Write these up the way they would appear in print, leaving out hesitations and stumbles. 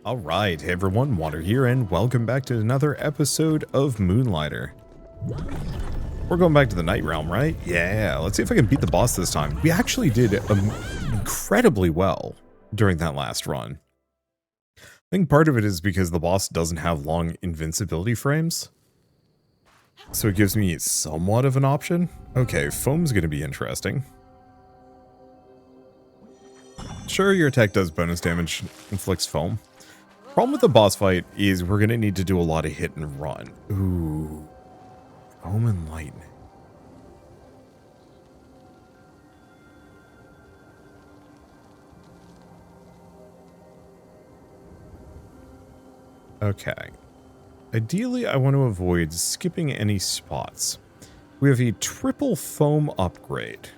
Alright, hey everyone, Wander here, and welcome back to another episode of Moonlighter. We're going back to the Night Realm, right? Yeah, let's see if I can beat the boss this time. We actually did incredibly well during that last run. I think part of it is because the boss doesn't have long invincibility frames. So it gives me somewhat of an option. Okay, foam's gonna be interesting. Sure, your attack does bonus damage, inflicts foam. Problem with the boss fight is we're going to need to do a lot of hit and run. Ooh. Foam and lightning. Okay. Ideally, I want to avoid skipping any spots. We have a triple foam upgrade.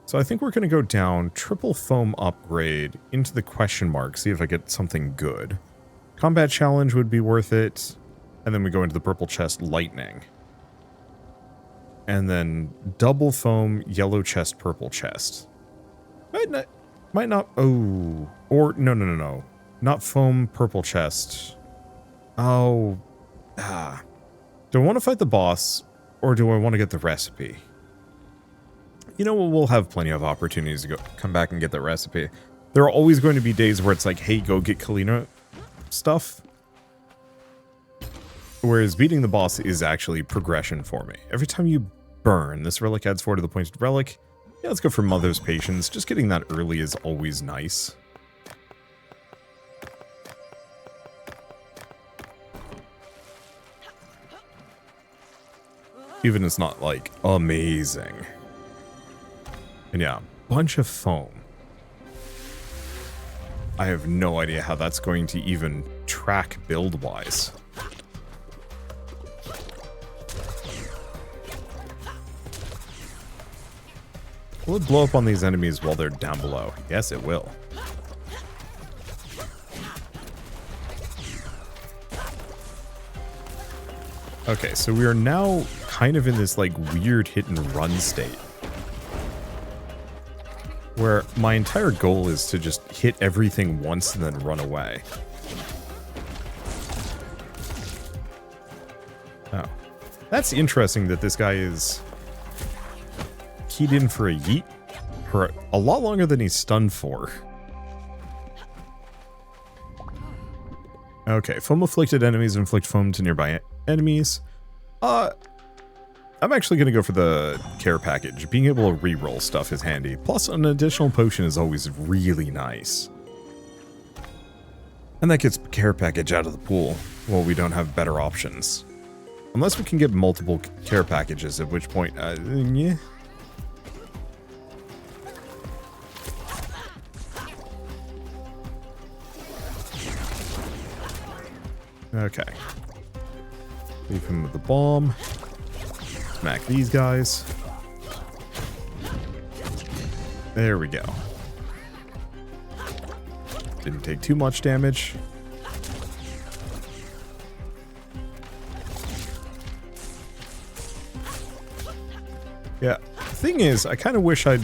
So I think we're going to go down, triple foam upgrade, into the question mark, see if I get something good. Combat challenge would be worth it. And then we go into the purple chest, lightning. And then double foam, yellow chest, purple chest. Might not, oh. Or, no. Not foam, purple chest. Oh. Do I want to fight the boss, or do I want to get the recipe? You know what, we'll have plenty of opportunities to come back and get the recipe. There are always going to be days where it's like, hey, go get Kalina stuff. Whereas beating the boss is actually progression for me. Every time you burn, this relic adds 4 to the pointed relic. Yeah, let's go for Mother's Patience. Just getting that early is always nice. Even it's not, like, amazing. And yeah, bunch of foam. I have no idea how that's going to even track build-wise. Will it blow up on these enemies while they're down below? Yes, it will. Okay, so we are now kind of in this, like, weird hit-and-run state, where my entire goal is to just hit everything once and then run away. Oh. That's interesting that this guy is keyed in for a yeet for a lot longer than he's stunned for. Okay, foam-afflicted enemies inflict foam to nearby enemies. I'm actually going to go for the care package. Being able to reroll stuff is handy. Plus, an additional potion is always really nice. And that gets care package out of the pool while we don't have better options. Unless we can get multiple care packages, at which point, yeah. Okay. Leave him with the bomb. Smack these guys. There we go. Didn't take too much damage. Yeah, the thing is, I kind of wish I'd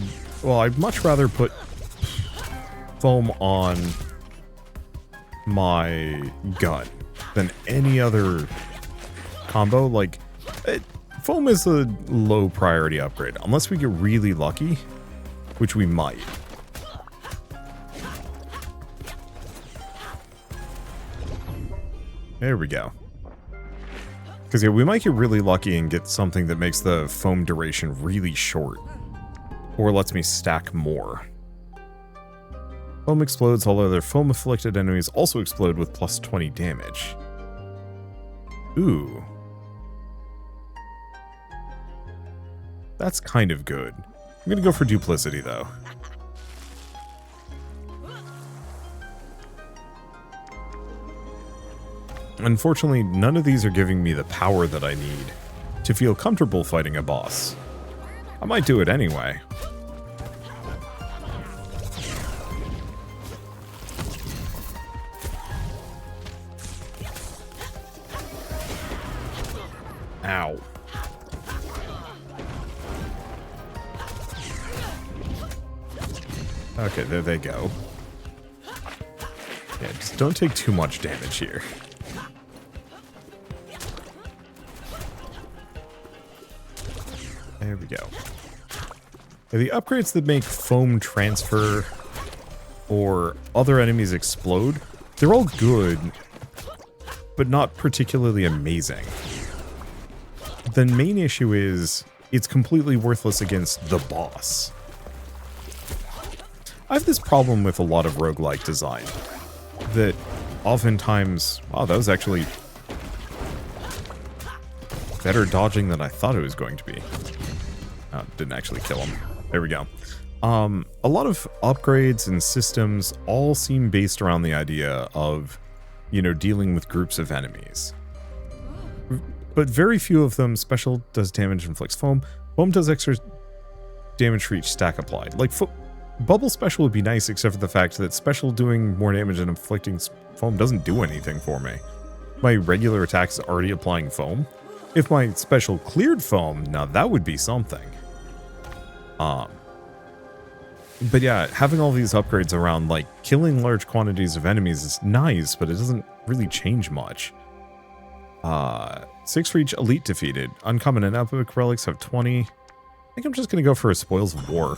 much rather put foam on my gun than any other combo. Like, foam is a low priority upgrade, unless we get really lucky, which we might. There we go. Because yeah, we might get really lucky and get something that makes the foam duration really short, or lets me stack more. Foam explodes, all other foam-afflicted enemies also explode with plus 20 damage. Ooh. That's kind of good. I'm gonna go for duplicity, though. Unfortunately, none of these are giving me the power that I need to feel comfortable fighting a boss. I might do it anyway. Ow. Okay, there they go. Yeah, just don't take too much damage here. There we go. The upgrades that make foam transfer or other enemies explode, they're all good, but not particularly amazing. The main issue is it's completely worthless against the boss. I have this problem with a lot of roguelike design, that oftentimes... Oh, that was actually better dodging than I thought it was going to be. Oh, didn't actually kill him. There we go. A lot of upgrades and systems all seem based around the idea of, you know, dealing with groups of enemies. But very few of them. Special does damage, inflicts foam. Foam does extra damage for each stack applied. Like, Bubble Special would be nice, except for the fact that Special doing more damage and inflicting foam doesn't do anything for me. My regular attack is already applying foam. If my Special cleared foam, now that would be something. But yeah, having all these upgrades around, like, killing large quantities of enemies is nice, but it doesn't really change much. 6 for each elite defeated. Uncommon and epic relics have 20. I think I'm just going to go for a Spoils of War.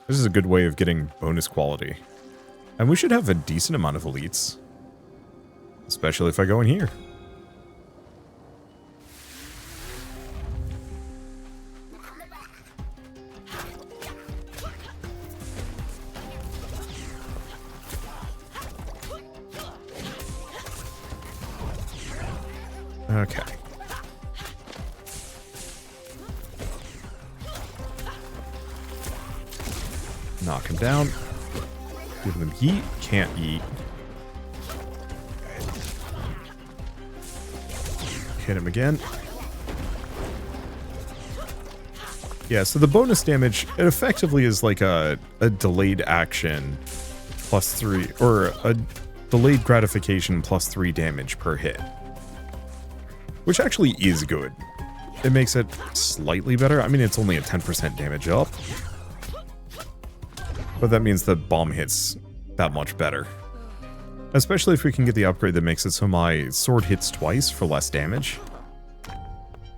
This is a good way of getting bonus quality. And we should have a decent amount of elites. Especially if I go in here. Okay. Knock him down. Give them yeet. Can't yeet. Hit him again. Yeah, so the bonus damage, it effectively is like a delayed action plus 3, or a delayed gratification plus 3 damage per hit. Which actually is good. It makes it slightly better. I mean, it's only a 10% damage up. But that means the bomb hits that much better. Especially if we can get the upgrade that makes it so my sword hits twice for less damage.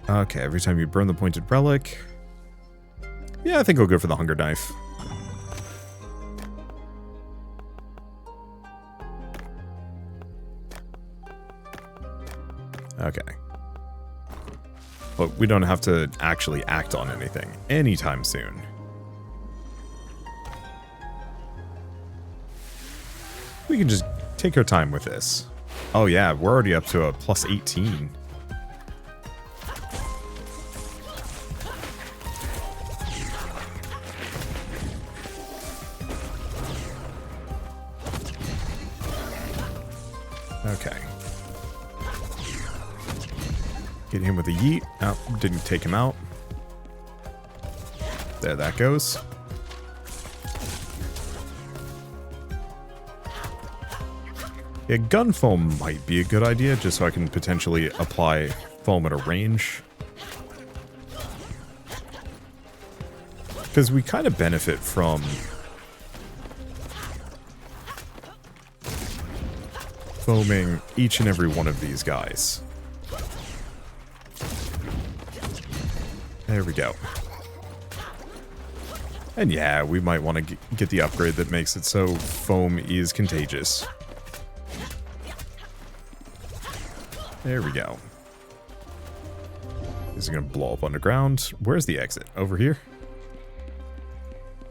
Okay, every time you burn the pointed relic. Yeah, I think I'll go for the hunger knife. Okay. But we don't have to actually act on anything anytime soon. We can just take our time with this. Oh yeah, we're already up to a plus 18. Okay. Get him with a yeet. Oh, didn't take him out. There that goes. Yeah, gun foam might be a good idea, just so I can potentially apply foam at a range. Because we kind of benefit from foaming each and every one of these guys. There we go. And yeah, we might want to get the upgrade that makes it so foam is contagious. There we go. This is going to blow up underground. Where's the exit? Over here?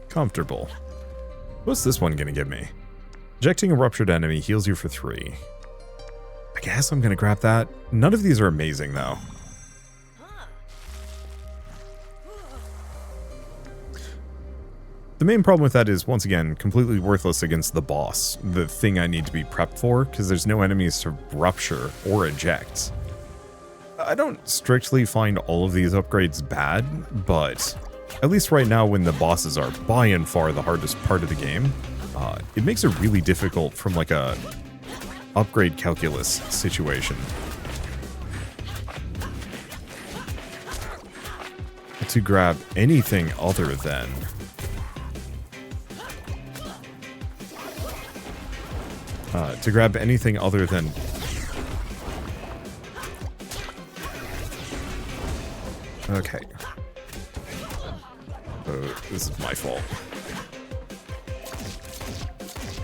Comfortable. What's this one going to give me? Ejecting a ruptured enemy heals you for 3. I guess I'm going to grab that. None of these are amazing, though. The main problem with that is, once again, completely worthless against the boss, the thing I need to be prepped for, because there's no enemies to rupture or eject. I don't strictly find all of these upgrades bad, but at least right now when the bosses are by and far the hardest part of the game, it makes it really difficult from like a upgrade calculus situation. To grab anything other than to grab anything other than... Okay. This is my fault.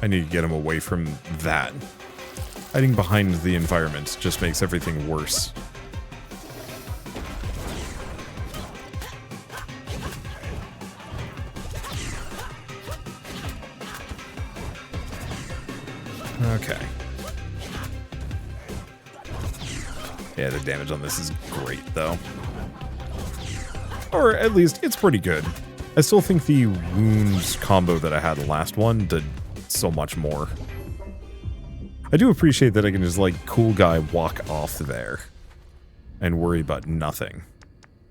I need to get him away from that. Hiding behind the environment just makes everything worse. Okay. Yeah, the damage on this is great, though. Or at least, it's pretty good. I still think the wounds combo that I had the last one did so much more. I do appreciate that I can just, like, cool guy walk off there and worry about nothing.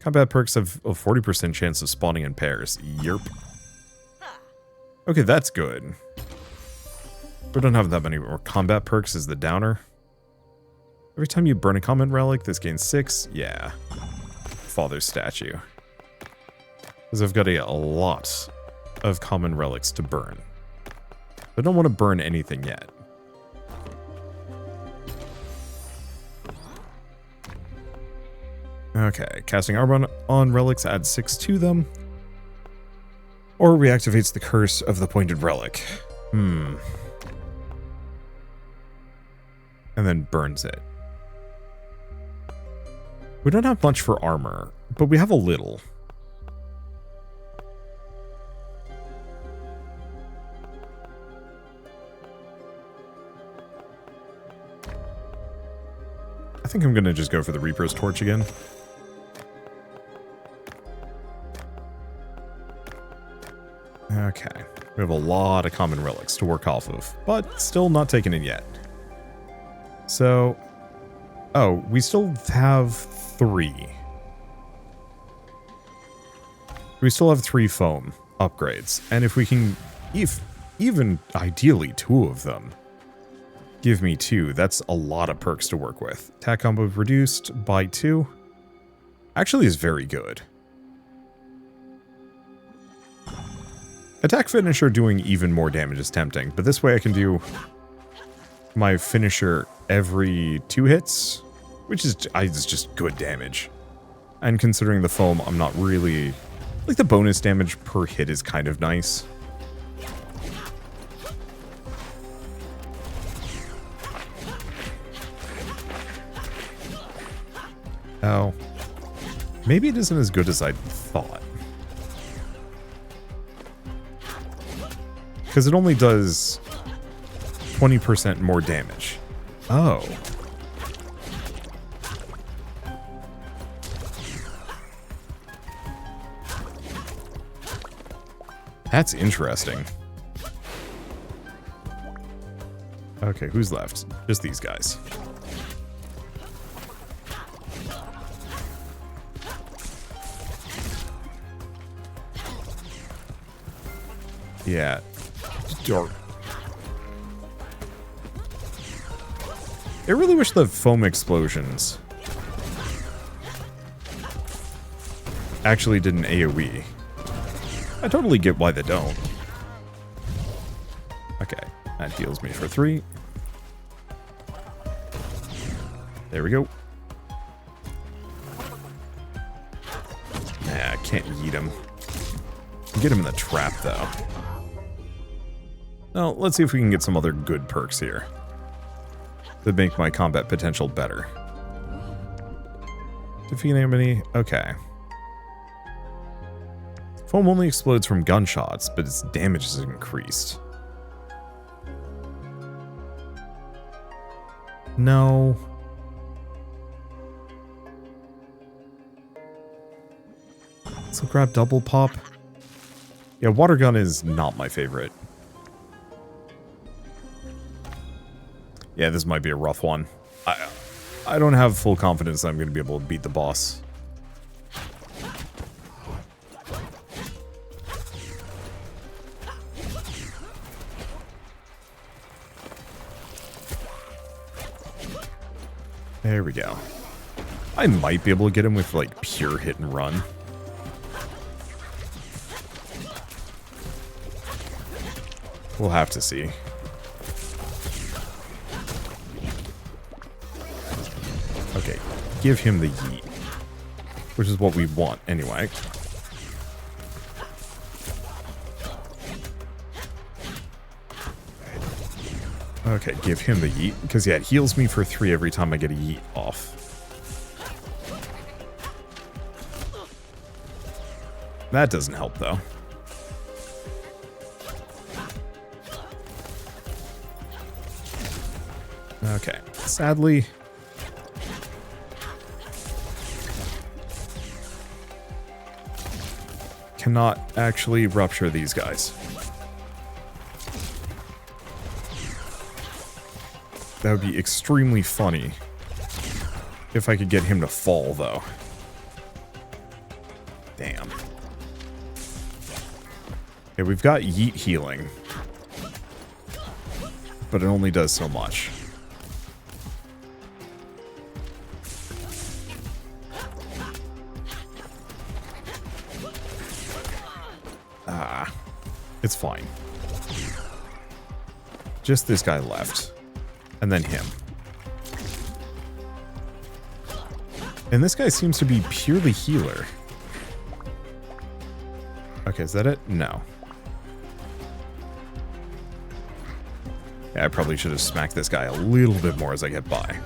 Combat perks have a 40% chance of spawning in pairs. Yerp. Okay, that's good. We don't have that many more combat perks as the downer. Every time you burn a common relic, this gains 6. Yeah. Father's statue. Because I've got a lot of common relics to burn. I don't want to burn anything yet. Okay, casting armor on relics adds 6 to them. Or reactivates the curse of the pointed relic. And then burns it. We don't have much for armor, but we have a little. I think I'm going to just go for the Reaper's Torch again. Okay. We have a lot of common relics to work off of, but still not taken in yet. So, oh, we still have 3. We still have 3 foam upgrades, and if we can, even ideally 2 of them, give me 2, that's a lot of perks to work with. Attack combo reduced by 2, actually is very good. Attack finisher doing even more damage is tempting, but this way I can do my finisher every 2 hits, which is just good damage. And considering the foam, I'm not really... Like, the bonus damage per hit is kind of nice. Oh. Maybe it isn't as good as I thought. Because it only does 20% more damage. Oh. That's interesting. Okay, who's left? Just these guys. Yeah. Dark. I really wish the foam explosions actually did an AoE. I totally get why they don't. Okay, that heals me for 3. There we go. Nah, I can't yeet him. Get him in the trap, though. Well, let's see if we can get some other good perks here that make my combat potential better. Defeat enemy. Okay. Foam only explodes from gunshots, but its damage is increased. No. So grab double pop. Yeah, water gun is not my favorite. Yeah, this might be a rough one. I don't have full confidence that I'm going to be able to beat the boss. There we go. I might be able to get him with, like, pure hit and run. We'll have to see. give him the yeet, which is what we want anyway. Okay, give him the yeet, because yeah, it heals me for 3 every time I get a yeet off. That doesn't help, though. Okay, sadly... cannot actually rupture these guys. That would be extremely funny if I could get him to fall, though. Damn. Okay, we've got yeet healing, but it only does so much. It's fine. Just this guy left. And then him. And this guy seems to be purely healer. Okay, is that it? No. Yeah, I probably should have smacked this guy a little bit more as I get by.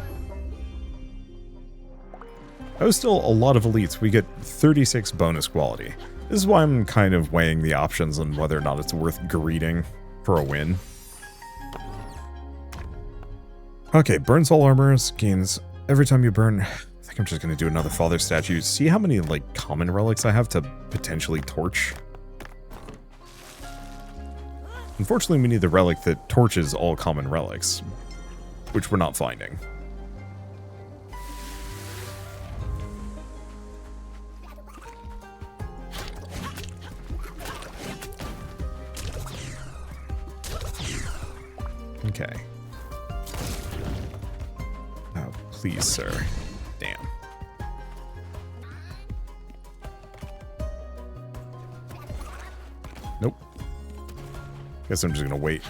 That was still a lot of elites. We get 36 bonus quality. This is why I'm kind of weighing the options on whether or not it's worth greeting for a win. Okay, burns all armors, gains every time you burn. I think I'm just going to do another father statue. See how many, like, common relics I have to potentially torch? Unfortunately, we need the relic that torches all common relics, which we're not finding. Okay. Oh, please, sir. Damn. Nope. Guess I'm just gonna wait.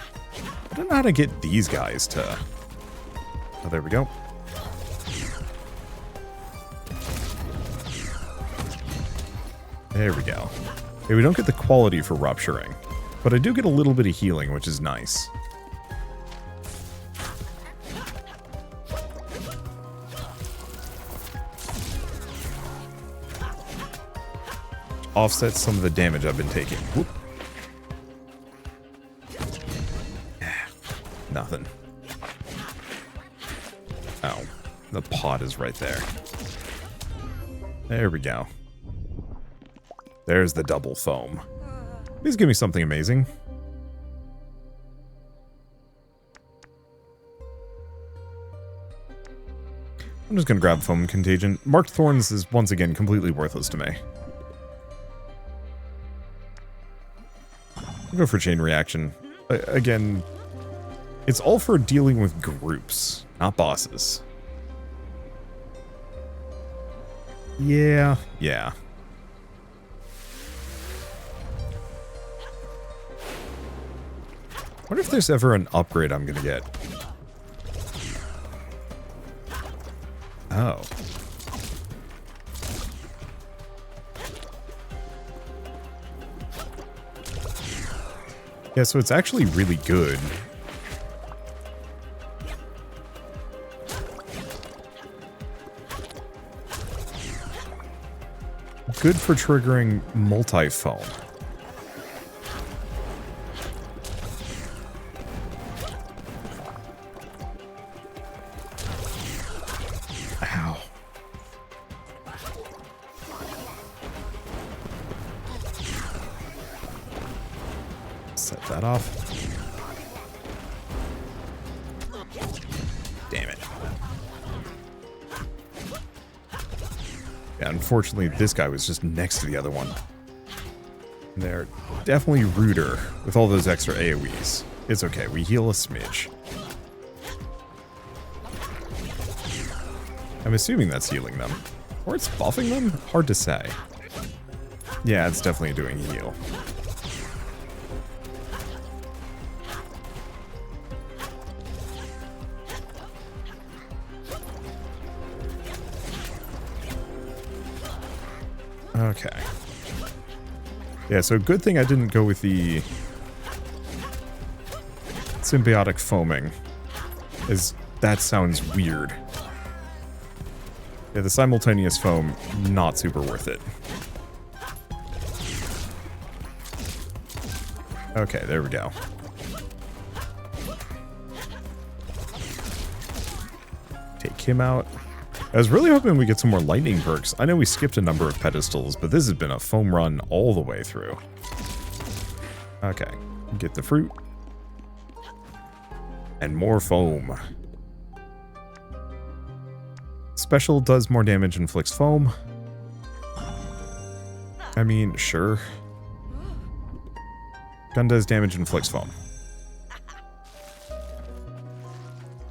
I don't know how to get these guys to... Oh, there we go. There we go. Okay, we don't get the quality for rupturing, but I do get a little bit of healing, which is nice. Offset some of the damage I've been taking. Whoop. Nothing. Oh, the pot is right there. There we go. There's the double foam. Please give me something amazing. I'm just gonna grab Foam Contagion. Marked Thorns is once again completely worthless to me. I'll go for Chain Reaction. Again, it's all for dealing with groups, not bosses. Yeah. I wonder if there's ever an upgrade I'm gonna get. Oh. Yeah, so it's actually really good. Good for triggering multi-foam. Ow. Set that off. Damn it. Yeah, unfortunately, this guy was just next to the other one. And they're definitely ruder with all those extra AoEs. It's okay, we heal a smidge. I'm assuming that's healing them. Or it's buffing them? Hard to say. Yeah, it's definitely doing a heal. Okay. Yeah, so good thing I didn't go with the symbiotic foaming, as that sounds weird. Yeah, the simultaneous foam, not super worth it. Okay, there we go. Take him out. I was really hoping we get some more lightning perks. I know we skipped a number of pedestals, but this has been a foam run all the way through. Okay, get the fruit. And more foam. Special does more damage, inflicts foam. I mean, sure. Gun does damage, inflicts foam.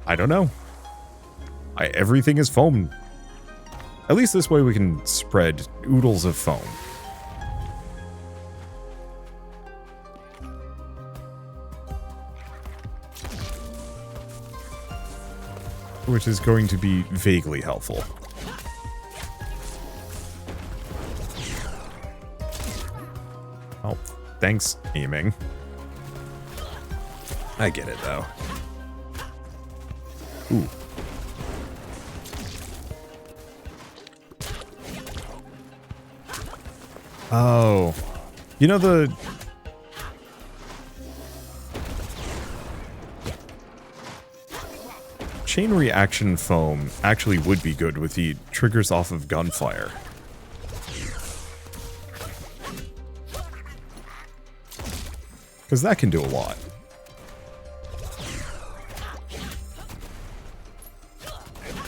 I don't know. Everything is foam. At least this way we can spread oodles of foam. Which is going to be vaguely helpful. Oh, thanks, aiming. I get it, though. Ooh. Oh. You know the... chain reaction foam actually would be good with the triggers off of gunfire. Because that can do a lot.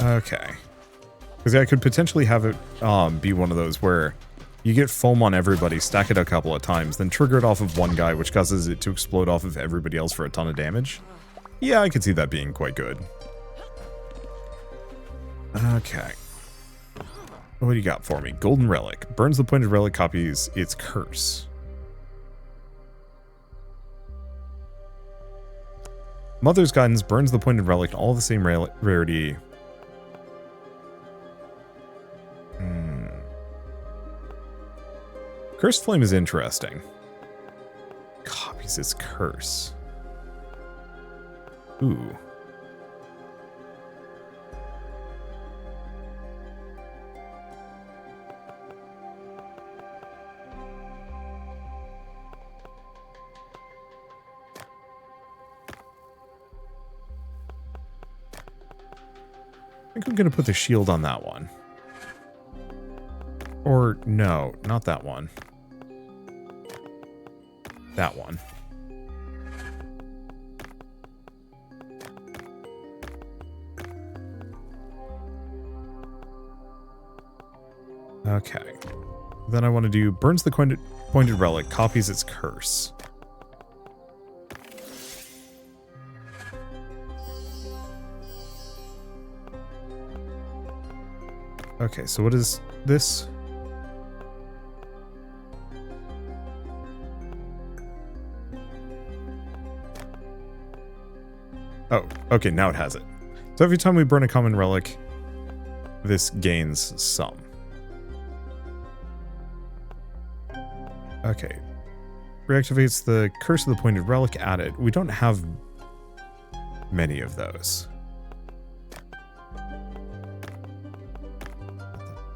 Okay. Because I could potentially have it be one of those where you get foam on everybody, stack it a couple of times, then trigger it off of one guy, which causes it to explode off of everybody else for a ton of damage. Yeah, I could see that being quite good. Okay. What do you got for me? Golden Relic. Burns the pointed relic, copies its curse. Mother's Guidance burns the pointed relic, all the same rarity. Cursed Flame is interesting. Copies its curse. Ooh. I think I'm going to put the shield on that one. Or, no, not that one. That one. Okay. Then I want to do burns the pointed relic, copies its curse. Okay, so what is this? Oh, okay, now it has it. So every time we burn a common relic, this gains some. Okay. Reactivates the curse of the pointed relic added. We don't have many of those.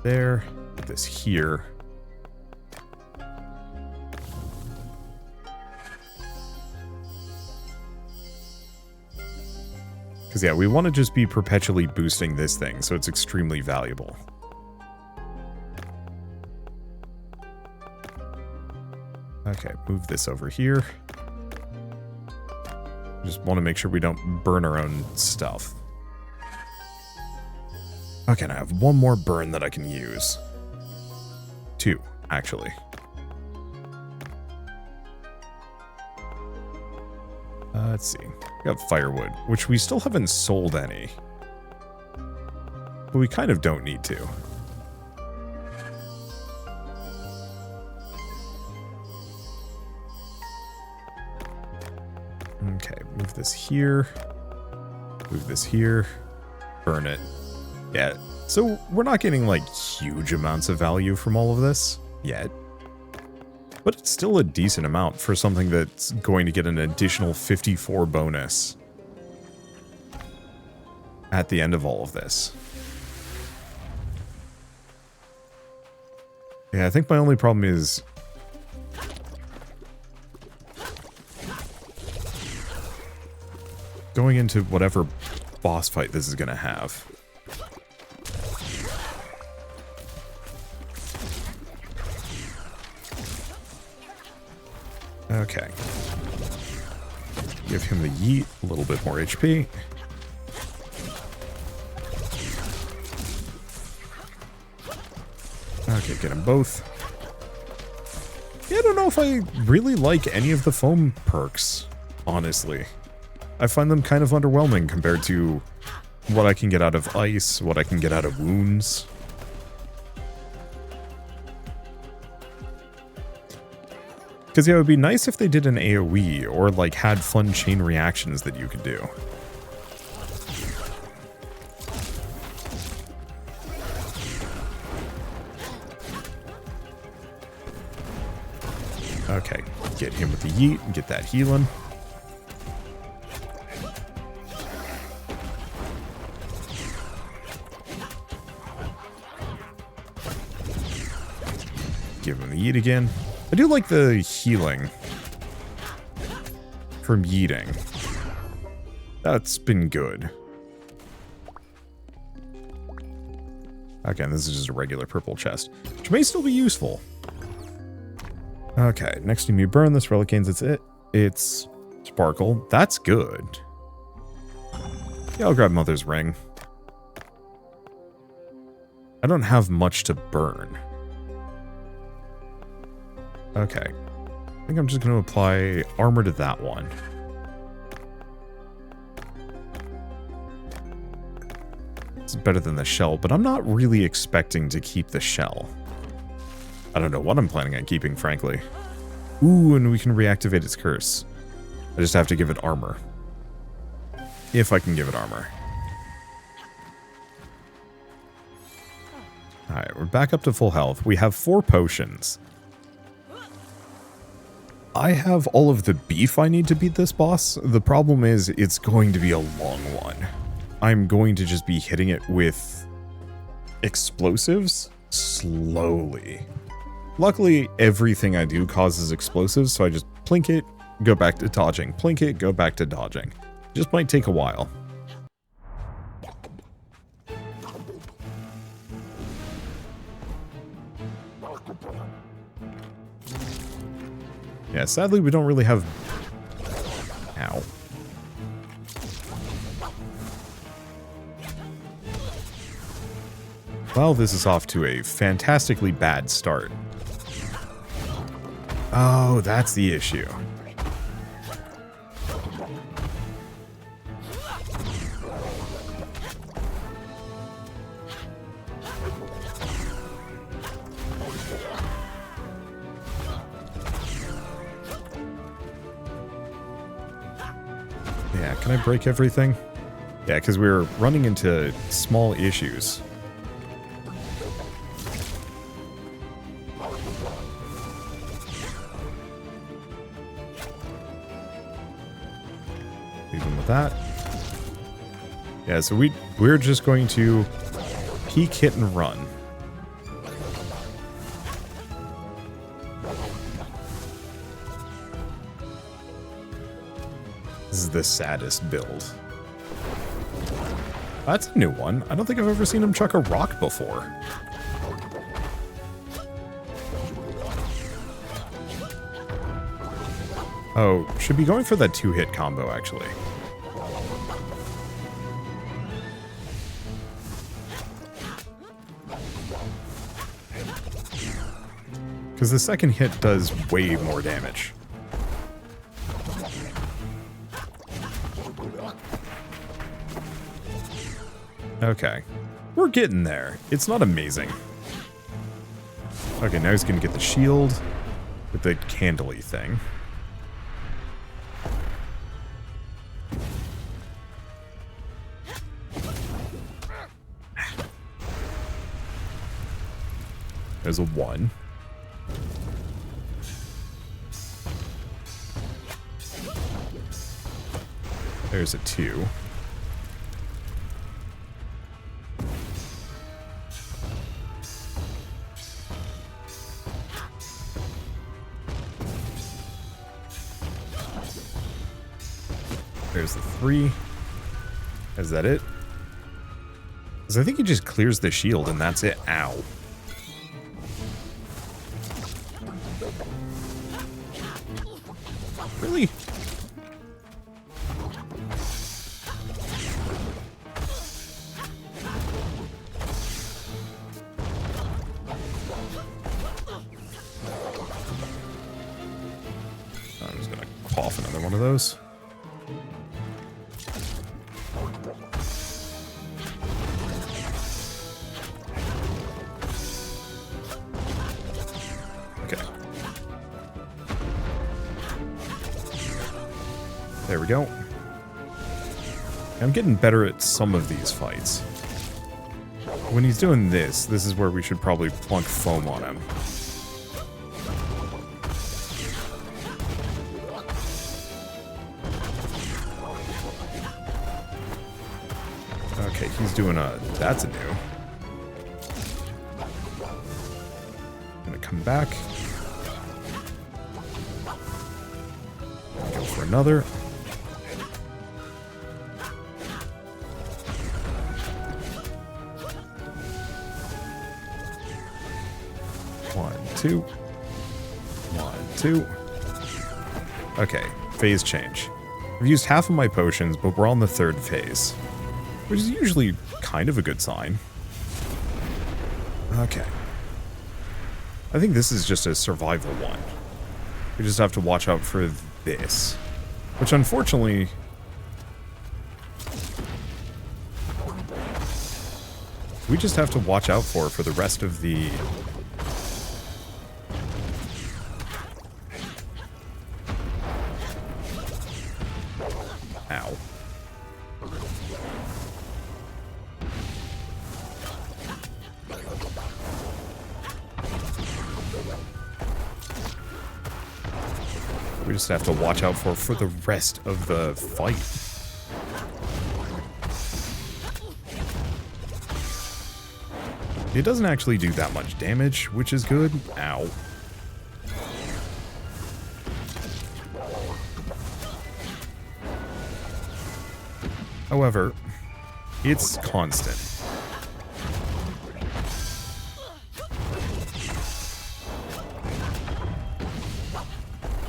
There. Put this here. Because, yeah, we want to just be perpetually boosting this thing, so it's extremely valuable. Okay, move this over here. Just want to make sure we don't burn our own stuff. Okay, and I have one more burn that I can use. Two, actually. Let's see. We got firewood, which we still haven't sold any. But we kind of don't need to. Okay, move this here. Move this here. Burn it. Yeah, so we're not getting, like, huge amounts of value from all of this. yet. But it's still a decent amount for something that's going to get an additional 54 bonus at the end of all of this. Yeah, I think my only problem is going into whatever boss fight this is going to have. Okay. Give him the yeet, a little bit more HP. Okay, get them both. Yeah, I don't know if I really like any of the foam perks, honestly. I find them kind of underwhelming compared to what I can get out of ice, what I can get out of wounds. Because, yeah, it would be nice if they did an AoE or, like, had fun chain reactions that you could do. Okay, get him with the yeet and get that healing. Give him the yeet again. I do like the healing from yeeting. That's been good. Again, this is just a regular purple chest, which may still be useful. Okay, next time you burn this relic gains its sparkle. That's good. Yeah, I'll grab Mother's Ring. I don't have much to burn. Okay. I think I'm just going to apply armor to that one. It's better than the shell, but I'm not really expecting to keep the shell. I don't know what I'm planning on keeping, frankly. Ooh, and we can reactivate its curse. I just have to give it armor. If I can give it armor. Alright, we're back up to full health. We have 4 potions. I have all of the beef I need to beat this boss. The problem is it's going to be a long one. I'm going to just be hitting it with explosives slowly. Luckily, everything I do causes explosives, so I just plink it, go back to dodging. Plink it, go back to dodging. Just might take a while. Yeah, sadly, we don't really have... Ow. Well, this is off to a fantastically bad start. Oh, that's the issue. Yeah, can I break everything? Yeah, because we're running into small issues. Even with that. Yeah, so we're just going to peek, hit, and run. This is the saddest build. That's a new one. I don't think I've ever seen him chuck a rock before. Oh, should be going for that 2-hit combo, actually. Because the second hit does way more damage. Okay. We're getting there. It's not amazing. Okay, now he's going to get the shield with the candly thing. There's a 1. There's a 2. There's the 3. Is that it? Because I think he just clears the shield and that's it. Ow. Really? I'm just gonna cough another one of those. There we go. I'm getting better at some of these fights. When he's doing this is where we should probably plunk foam on him. Okay, he's doing a... That's a new. I'm gonna come back. Go for another. Two. 1, 2. Okay, phase change. I've used half of my potions, but we're on the 3rd phase, which is usually kind of a good sign. Okay. I think this is just a survival one. We just have to watch out for this, which unfortunately... we just have to watch out for the rest of the... Ow. We just have to watch out for the rest of the fight. It doesn't actually do that much damage, which is good. Ow. However, it's constant.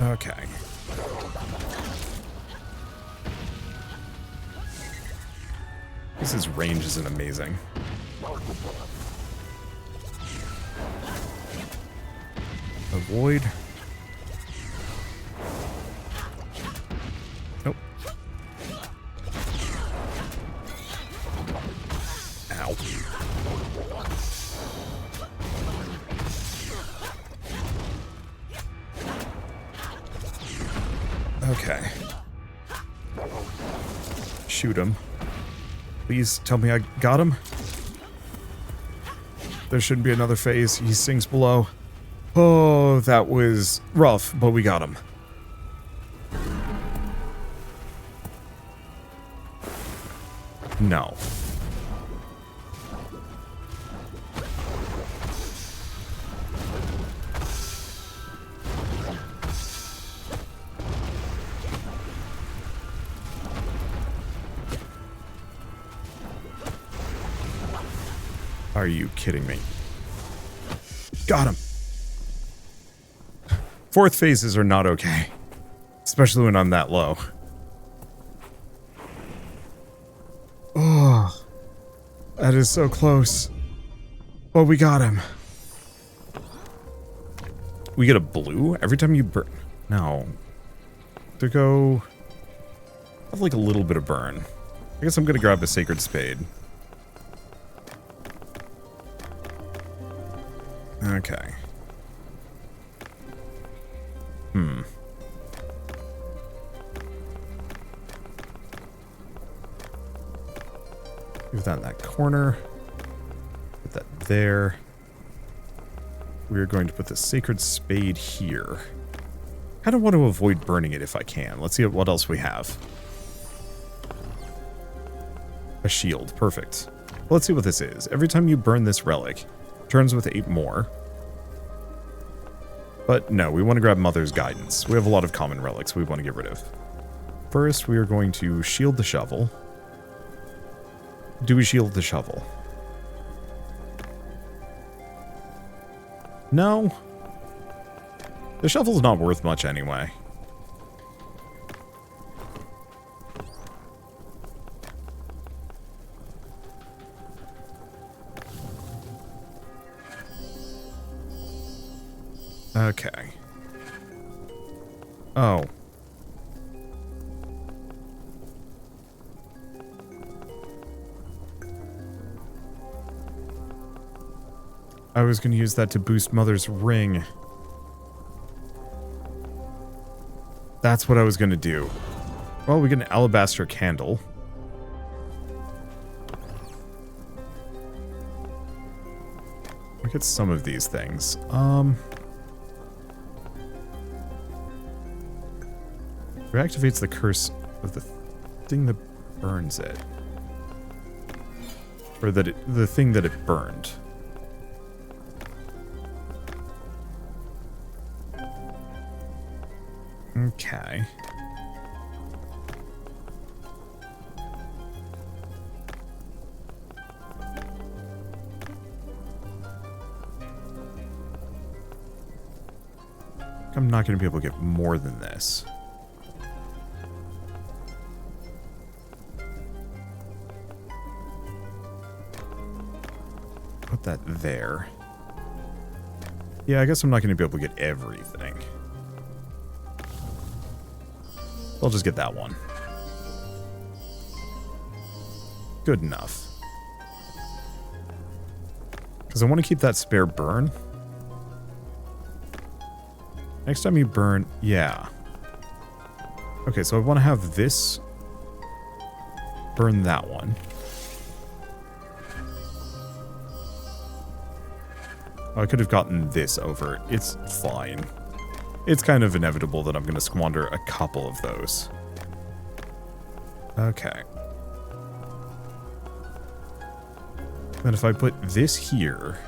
Okay. This range isn't amazing. Avoid. Nope. Ow. Okay. Shoot him. Please tell me I got him. There shouldn't be another phase. He sinks below. Oh, that was rough, but we got him. No. Are you kidding me? Got him. 4th phases are not okay. Especially when I'm that low. Oh. That is so close. But we got him. We get a blue every time you burn. No. To go... have like a little bit of burn. I guess I'm gonna grab a Sacred Spade. Okay. Move that in that corner. Put that there. We're going to put the Sacred Spade here. I don't want to avoid burning it if I can. Let's see what else we have. A shield. Perfect. Well, let's see what this is. Every time you burn this relic, turns with 8 more. But no, we want to grab Mother's Guidance. We have a lot of common relics we want to get rid of. First, we are going to shield the shovel. Do we shield the shovel? No. The shovel's not worth much anyway. Okay. Oh. I was going to use that to boost Mother's ring. That's what I was going to do. Well, we get an alabaster candle. Look at some of these things. Reactivates the curse of the thing that burns it. Or that the thing that it burned. Okay. I'm not going to be able to get more than this. Put that there. Yeah, I guess I'm not going to be able to get everything. I'll just get that one. Good enough. Because I want to keep that spare burn. Next time you burn... Yeah. Okay, so I want to have this burn that one. Oh, I could have gotten this over. It's fine. It's kind of inevitable that I'm going to squander a couple of those. Okay. Then if I put this here...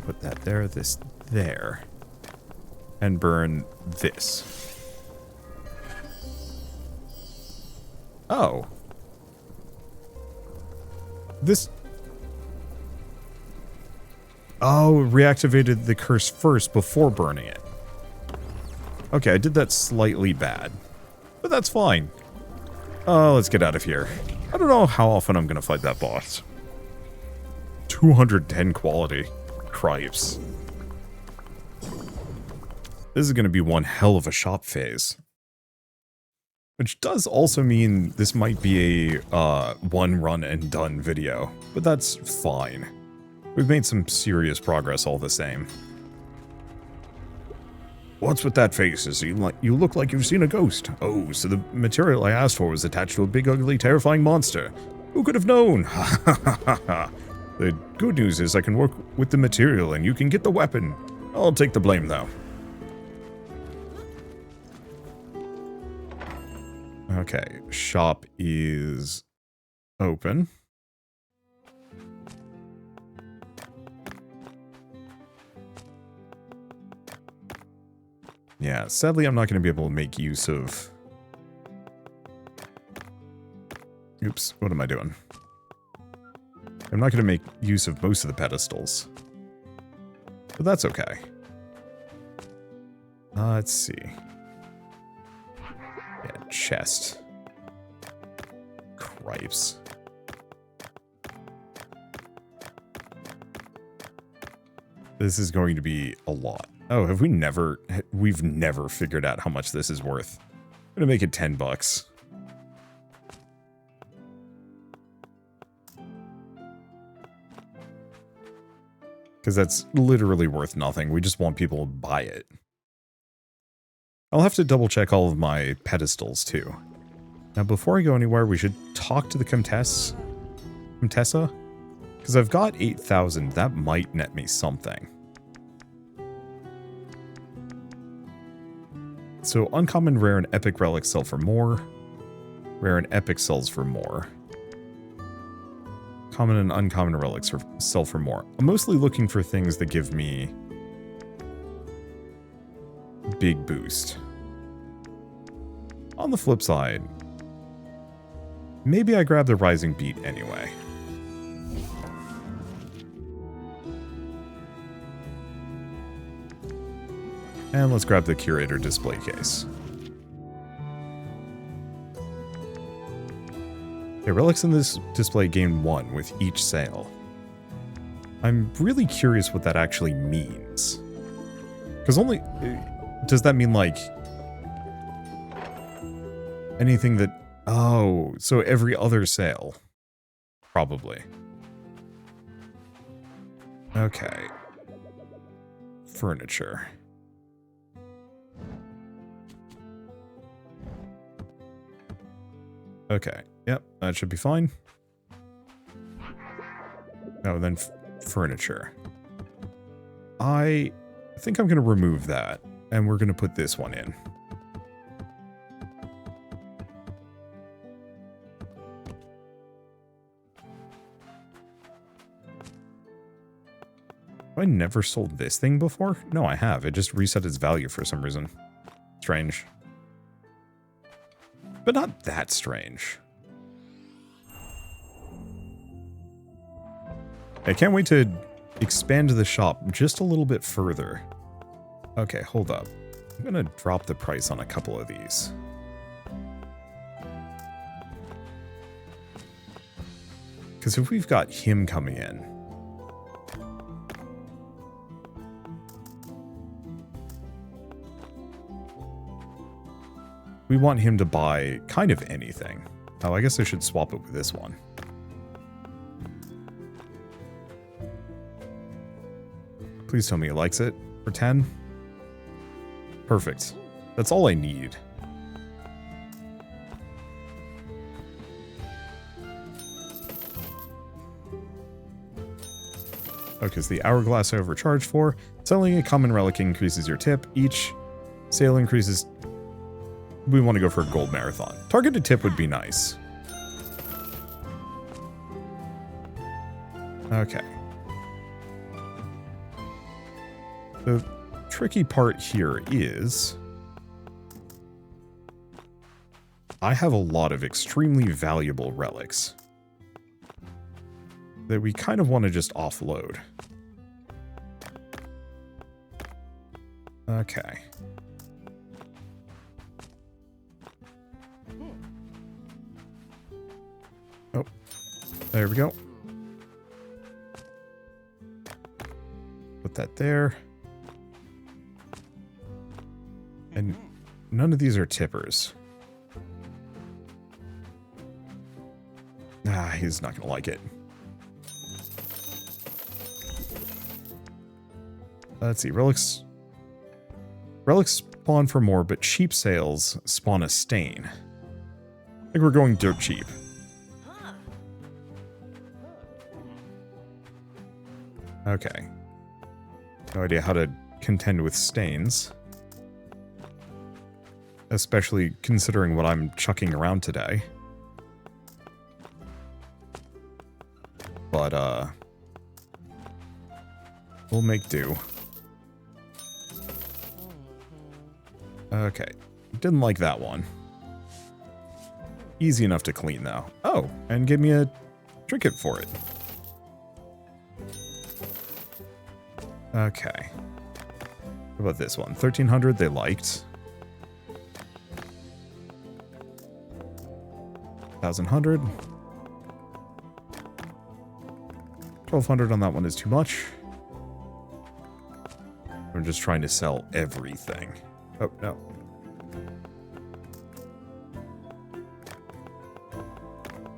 put that there, this there. And burn this. Oh. This... Oh, reactivated the curse first before burning it. Okay, I did that slightly bad. But that's fine. Let's get out of here. I don't know how often I'm going to fight that boss. 210 quality. Cripes. This is going to be one hell of a shop phase. Which does also mean this might be a one run and done video. But that's fine. We've made some serious progress all the same. What's with that face? You look like you've seen a ghost. Oh, so the material I asked for was attached to a big, ugly, terrifying monster. Who could have known? Ha ha ha ha. The good news is I can work with the material and you can get the weapon. I'll take the blame, though. Okay, shop is open. Yeah, sadly I'm not going to be able to make use of... Oops, what am I doing? I'm not going to make use of most of the pedestals. But that's okay. Let's see. Yeah, chest. Cripes. This is going to be a lot. Oh, have we never... We've never figured out how much this is worth. I'm gonna make it $10. Because that's literally worth nothing. We just want people to buy it. I'll have to double check all of my pedestals too. Now before I go anywhere, we should talk to the Contessa? Because I've got 8,000. That might net me something. So uncommon, rare, and epic relics sell for more. Rare and epic sells for more. Common and uncommon relics sell for more. I'm mostly looking for things that give me big boost. On the flip side, maybe I grab the Rising Beat anyway. And let's grab the Curator display case. Okay, relics in this display gain 1 with each sale. I'm really curious what that actually means. Because only... Does that mean, like... anything that... Oh, so every other sale. Probably. Okay. Furniture. Okay, yep, that should be fine. Oh, then furniture. I think I'm going to remove that, and we're going to put this one in. Have I never sold this thing before? No, I have. It just reset its value for some reason. Strange. But not that strange. I can't wait to expand the shop just a little bit further. Okay, hold up. I'm going to drop the price on a couple of these. Because if we've got him coming in... we want him to buy kind of anything. Oh, I guess I should swap it with this one. Please tell me he likes it. For 10? Perfect. That's all I need. Okay, so the hourglass I overcharged for. Selling a common relic increases your tip. Each sale increases... we want to go for a gold marathon. Targeted tip would be nice. Okay. The tricky part here is... I have a lot of extremely valuable relics that we kind of want to just offload. Okay. Oh, there we go. Put that there. And none of these are tippers. Ah, he's not going to like it. Let's see, relics. Relics spawn for more, but cheap sales spawn a stain. I think we're going dirt cheap. Okay. No idea how to contend with stains. Especially considering what I'm chucking around today. But, we'll make do. Okay. Didn't like that one. Easy enough to clean, though. Oh, and give me a trinket for it. Okay. What about this one? 1,300 they liked. 1,100. 1,200 on that one is too much. I'm just trying to sell everything. Oh, no.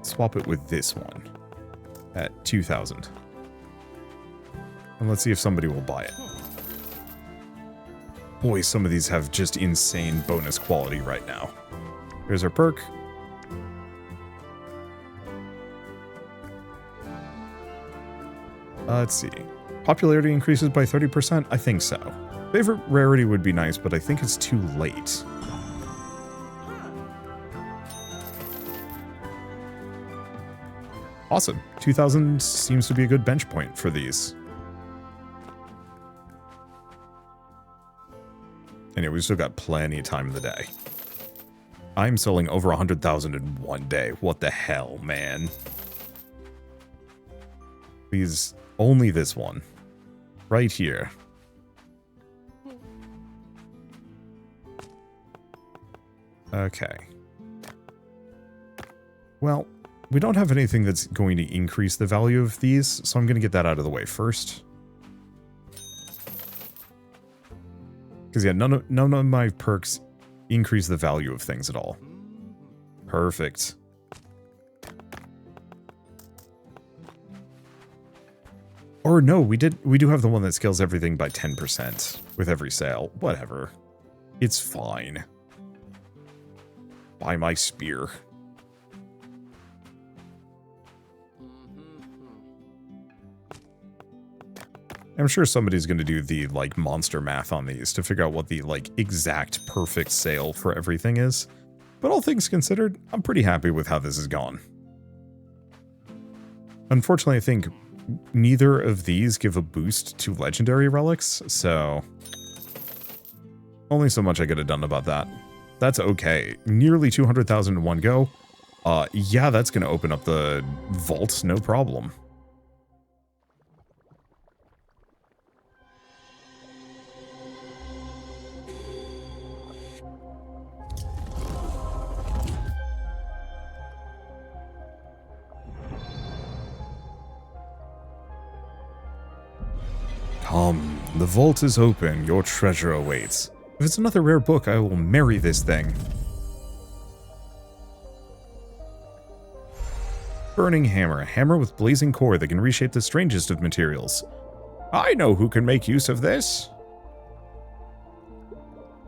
Swap it with this one at 2,000. And let's see if somebody will buy it. Boy, some of these have just insane bonus quality right now. Here's our perk. Let's see. Popularity increases by 30%? I think so. Favorite rarity would be nice, but I think it's too late. Awesome. 2,000 seems to be a good bench point for these. Anyway, we've still got plenty of time in the day. I'm selling over 100,000 in one day. What the hell, man? Please, only this one. Right here. Okay. Well, we don't have anything that's going to increase the value of these, so I'm going to get that out of the way first. Because, yeah, none of my perks increase the value of things at all. Perfect. Or no, we do have the one that scales everything by 10% with every sale. Whatever. It's fine. Buy my spear. I'm sure somebody's going to do the, like, monster math on these to figure out what the, like, exact perfect sale for everything is. But all things considered, I'm pretty happy with how this has gone. Unfortunately, I think neither of these give a boost to legendary relics, so only so much I could have done about that. That's okay. Nearly 200,000 in one go. Yeah, that's going to open up the vault, no problem. Come, the vault is open, your treasure awaits. If it's another rare book, I will marry this thing. Burning hammer, a hammer with blazing core that can reshape the strangest of materials. I know who can make use of this.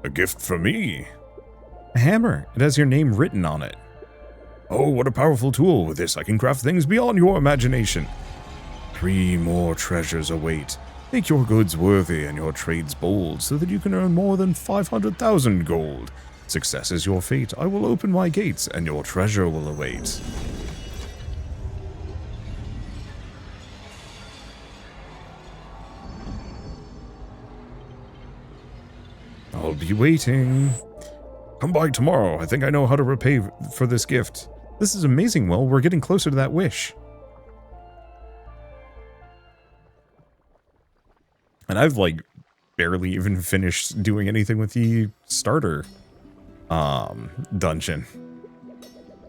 A gift for me. A hammer, it has your name written on it. Oh, what a powerful tool. With this, I can craft things beyond your imagination. 3 more treasures await. Make your goods worthy and your trades bold, so that you can earn more than 500,000 gold. Success is your fate. I will open my gates, and your treasure will await. I'll be waiting. Come by tomorrow. I think I know how to repay for this gift. This is amazing, Will. We're getting closer to that wish. And I've, like, barely even finished doing anything with the starter dungeon.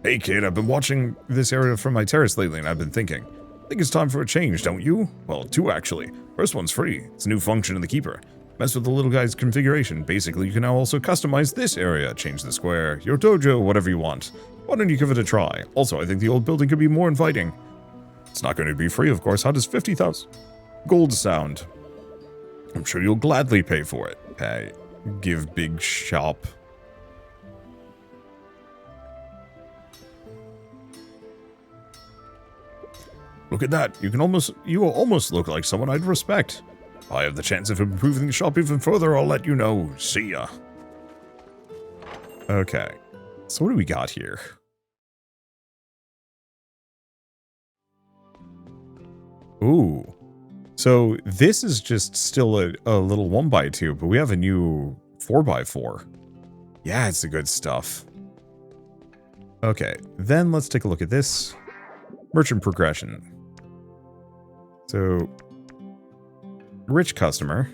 Hey, kid, I've been watching this area from my terrace lately, and I've been thinking. I think it's time for a change, don't you? Well, 2, actually. First one's free. It's a new function in the Keeper. Mess with the little guy's configuration. Basically, you can now also customize this area. Change the square, your dojo, whatever you want. Why don't you give it a try? Also, I think the old building could be more inviting. It's not going to be free, of course. How does 50,000 gold sound? I'm sure you'll gladly pay for it. Okay, give big shop. Look at that. You almost look like someone I'd respect. If I have the chance of improving the shop even further, I'll let you know. See ya. Okay. So what do we got here? Ooh. So this is just still a little 1x2, but we have a new 4x4. Yeah, it's the good stuff. Okay, then let's take a look at this. Merchant progression. So, rich customer.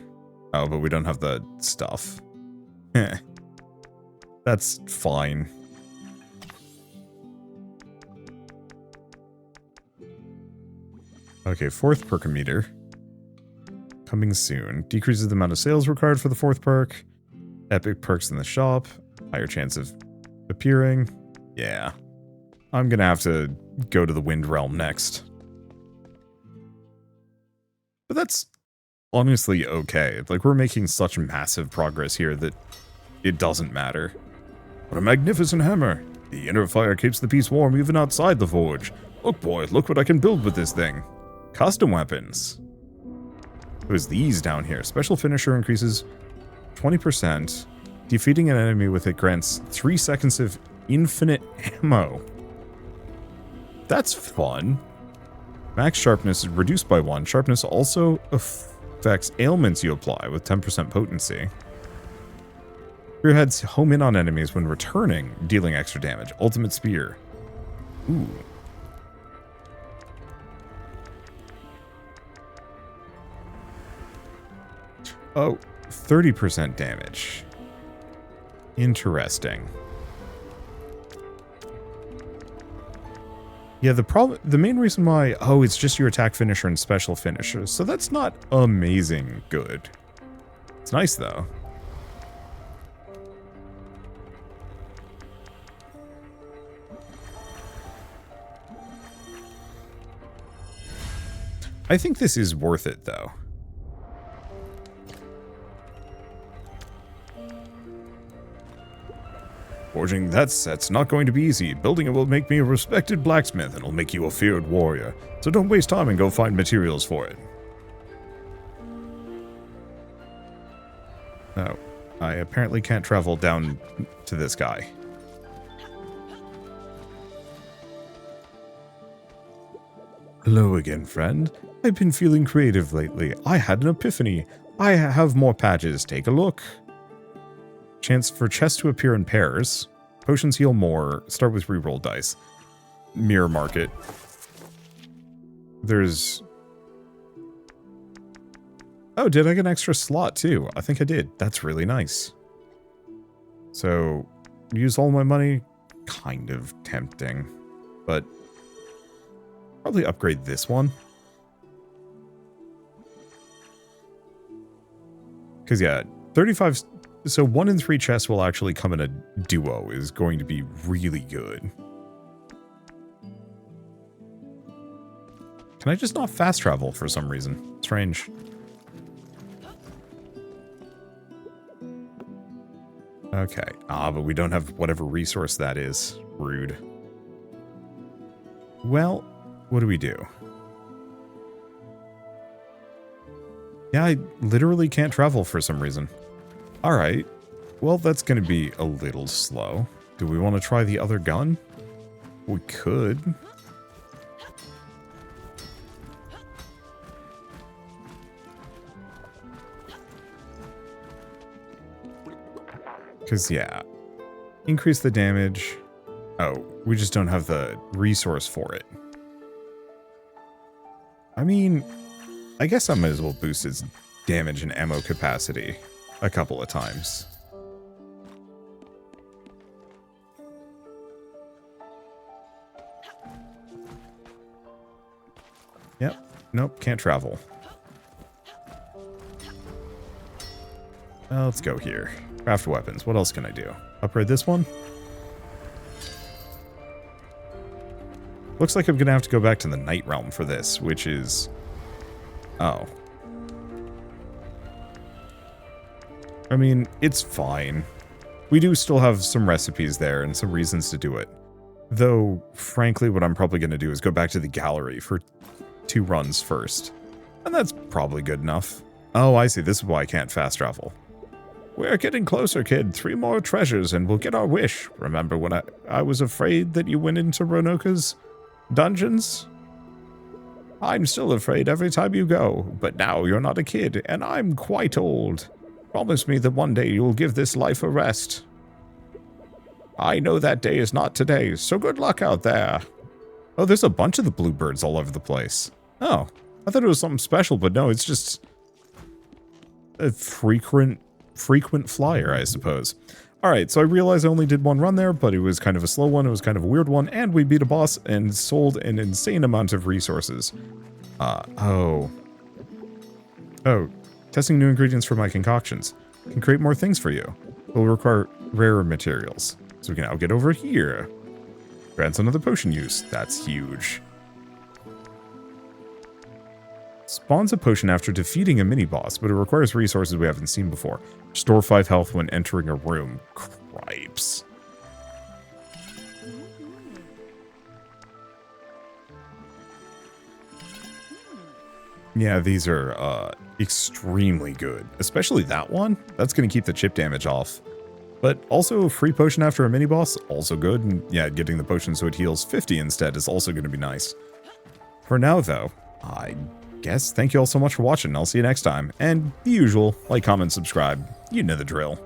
Oh, but we don't have the stuff. That's fine. Okay, 4th perkometer. Coming soon. Decreases the amount of sales required for the 4th perk. Epic perks in the shop. Higher chance of appearing. Yeah. I'm gonna have to go to the Wind Realm next. But that's honestly okay. Like, we're making such massive progress here that it doesn't matter. What a magnificent hammer. The inner fire keeps the piece warm even outside the forge. Look, boy, look what I can build with this thing. Custom weapons. It was these down here. Special finisher increases 20%. Defeating an enemy with it grants 3 seconds of infinite ammo. That's fun. Max sharpness is reduced by 1. Sharpness also affects ailments you apply with 10% potency. Spearheads home in on enemies when returning, dealing extra damage. Ultimate spear. Ooh. Oh, 30% damage. Interesting. Yeah, the main reason why, oh, it's just your attack finisher and special finisher, so that's not amazing good. It's nice though. I think this is worth it though. Forging that set's not going to be easy. Building it will make me a respected blacksmith and it'll make you a feared warrior. So don't waste time and go find materials for it. No, I apparently can't travel down to this guy. Hello again, friend. I've been feeling creative lately. I had an epiphany. I have more patches. Take a look. Chance for chests to appear in pairs. Potions heal more. Start with reroll dice. Mirror market. There's... Oh, did I get an extra slot too? I think I did. That's really nice. So, use all my money? Kind of tempting. But, probably upgrade this one. Because yeah, 35... So 1 in 3 chests will actually come in a duo is going to be really good. Can I just not fast travel for some reason? Strange. Okay. Ah, but we don't have whatever resource that is. Rude. Well, what do we do? Yeah, I literally can't travel for some reason. Alright, well that's going to be a little slow. Do we want to try the other gun? We could. Because yeah, increase the damage. Oh, we just don't have the resource for it. I mean, I guess I might as well boost its damage and ammo capacity a couple of times. Yep. Nope, can't travel. Let's go here. Craft weapons. What else can I do? Upgrade this one? Looks like I'm gonna have to go back to the Night Realm for this, which is... Oh. I mean, it's fine. We do still have some recipes there and some reasons to do it. Though, frankly, what I'm probably going to do is go back to the gallery for 2 runs first. And that's probably good enough. Oh, I see. This is why I can't fast travel. We're getting closer, kid. 3 more treasures and we'll get our wish. Remember when I was afraid that you went into Ronoka's dungeons? I'm still afraid every time you go. But now you're not a kid and I'm quite old. Promise me that one day you'll give this life a rest. I know that day is not today, so good luck out there. Oh, there's a bunch of the bluebirds all over the place. Oh, I thought it was something special, but no, it's just a frequent flyer, I suppose. Alright, so I realized I only did 1 run there, but it was kind of a slow one, it was kind of a weird one, and we beat a boss and sold an insane amount of resources. Oh, testing new ingredients for my concoctions. Can create more things for you. Will require rarer materials. So we can now get over here. Grants another potion use. That's huge. Spawns a potion after defeating a mini-boss, but it requires resources we haven't seen before. Store 5 health when entering a room. Cripes. Yeah, these are extremely good. Especially that one. That's going to keep the chip damage off. But also a free potion after a mini-boss, also good. And yeah, getting the potion so it heals 50 instead is also going to be nice. For now, though, I guess thank you all so much for watching. I'll see you next time. And the usual, like, comment, subscribe. You know the drill.